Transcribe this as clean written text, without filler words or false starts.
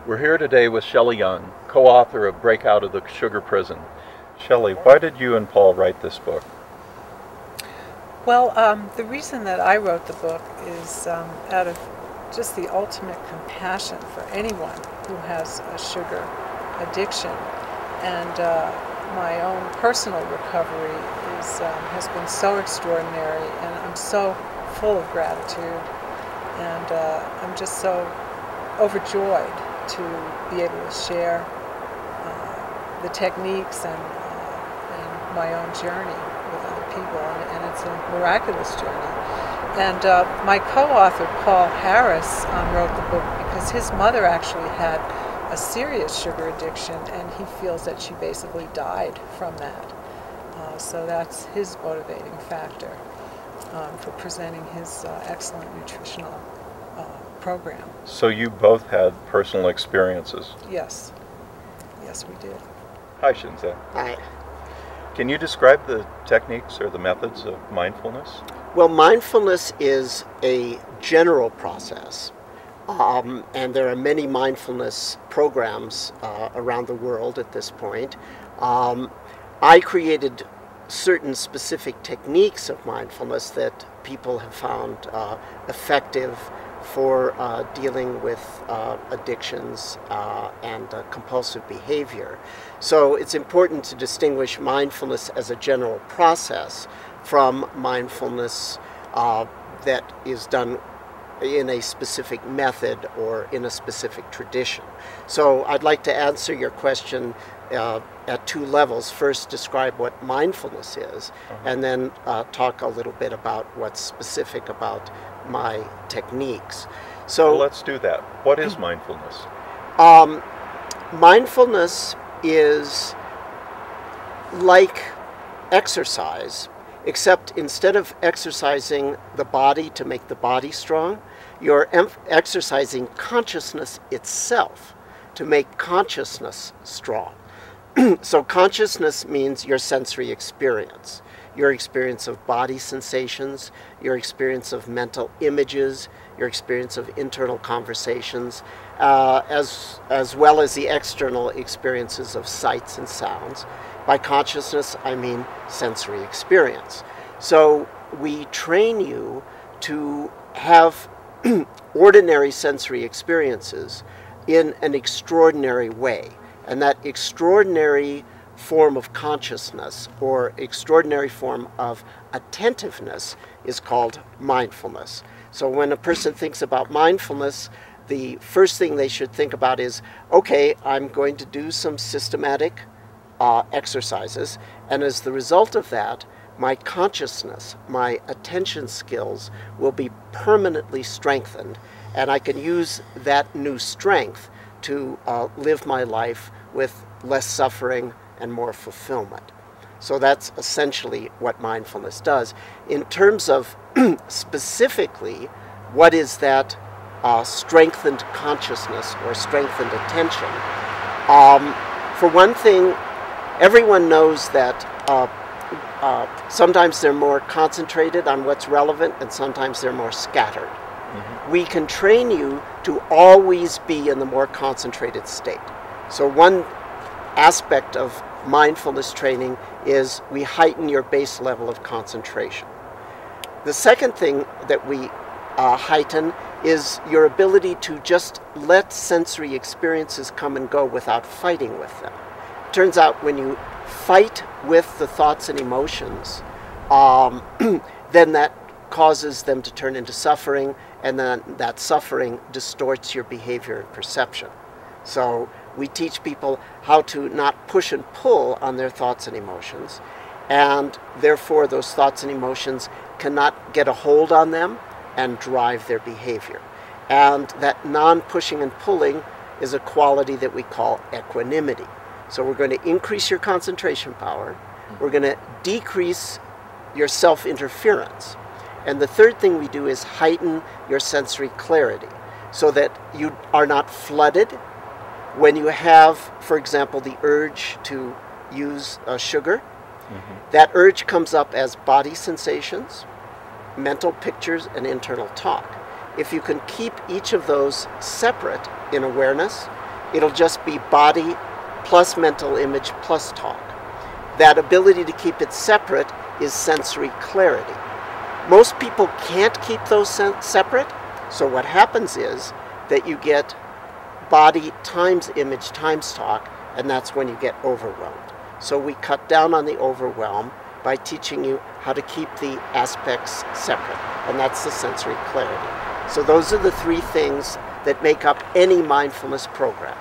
We're here today with Shelly Young, co-author of Breakout of the Sugar Prison. Shelly, why did you and Paul write this book? Well, the reason that I wrote the book is out of just the ultimate compassion for anyone who has a sugar addiction. And my own personal recovery has been so extraordinary, and I'm so full of gratitude. And I'm just so overjoyed to be able to share the techniques and my own journey with other people, and it's a miraculous journey. And my co-author, Paul Harris, wrote the book because his mother actually had a serious sugar addiction, and he feels that she basically died from that. So that's his motivating factor for presenting his excellent nutritional program. So you both had personal experiences? Yes. Yes, we did. Hi, Shinzen. Hi. Can you describe the techniques or the methods of mindfulness? Well, mindfulness is a general process, and there are many mindfulness programs around the world at this point. I created certain specific techniques of mindfulness that people have found effective for dealing with addictions and compulsive behavior. So it's important to distinguish mindfulness as a general process from mindfulness that is done in a specific method or in a specific tradition. So I'd like to answer your question at two levels. First, describe what mindfulness is, and then talk a little bit about what's specific about my techniques. So well, let's do that. What is mindfulness? Mindfulness is like exercise, except instead of exercising the body to make the body strong, you're exercising consciousness itself to make consciousness strong. So consciousness means your sensory experience, your experience of body sensations, your experience of mental images, your experience of internal conversations, as well as the external experiences of sights and sounds. By consciousness, I mean sensory experience. So we train you to have ordinary sensory experiences in an extraordinary way. And that extraordinary form of consciousness or extraordinary form of attentiveness is called mindfulness. So when a person thinks about mindfulness, the first thing they should think about is, okay, I'm going to do some systematic exercises, and as the result of that, my consciousness, my attention skills will be permanently strengthened, and I can use that new strength to live my life with less suffering and more fulfillment. So that's essentially what mindfulness does. In terms of specifically, what is that strengthened consciousness or strengthened attention? For one thing, everyone knows that sometimes they're more concentrated on what's relevant and sometimes they're more scattered. We can train you to always be in the more concentrated state. So one aspect of mindfulness training is we heighten your base level of concentration. The second thing that we heighten is your ability to just let sensory experiences come and go without fighting with them. It turns out when you fight with the thoughts and emotions, then that causes them to turn into suffering, and then that suffering distorts your behavior and perception. So we teach people how to not push and pull on their thoughts and emotions, and therefore those thoughts and emotions cannot get a hold on them and drive their behavior. And that non-pushing and pulling is a quality that we call equanimity. So we're going to increase your concentration power, we're going to decrease your self-interference, and the third thing we do is heighten your sensory clarity so that you are not flooded when you have, for example, the urge to use sugar. That urge comes up as body sensations, mental pictures, and internal talk. If you can keep each of those separate in awareness, It'll just be body plus mental image plus talk. That ability to keep it separate is sensory clarity. Most people can't keep those separate, so what happens is that you get body times image times talk, and that's when you get overwhelmed. So we cut down on the overwhelm by teaching you how to keep the aspects separate, and that's the sensory clarity. So those are the three things that make up any mindfulness program.